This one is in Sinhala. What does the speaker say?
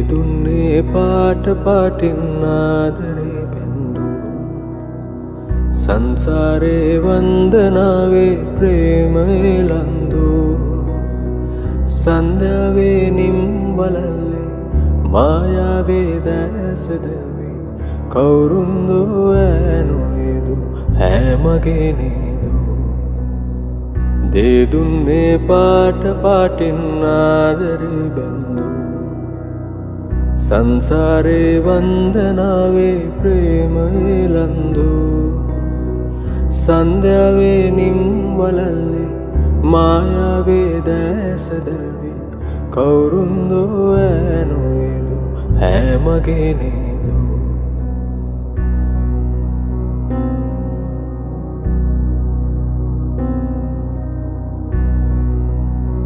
දුන්නේ පාට පාටින් ආදරේ බැන්දු සංසාරේ වන්දනාවේ ප්‍රේමයේ ලන්දු සන්ධ්‍යාවේ නිම්වලල්ලේ මායාවේ දැස දැල්වේ කවුරුන්දෝ ඈනොයදු හැමගේ නේදු දෙදුන්නේ පාට පාටින් ආදරේ බැන්දු සංසාරේ වන්දනාවේ ප්‍රේමයේ ලන්දු සන්ධ්‍යාවේ නිම්වලල්ලේ මායාවේ දැස දැල්වේ කවුරුන්දෝ ඈනොයදු හැමගේ නේදු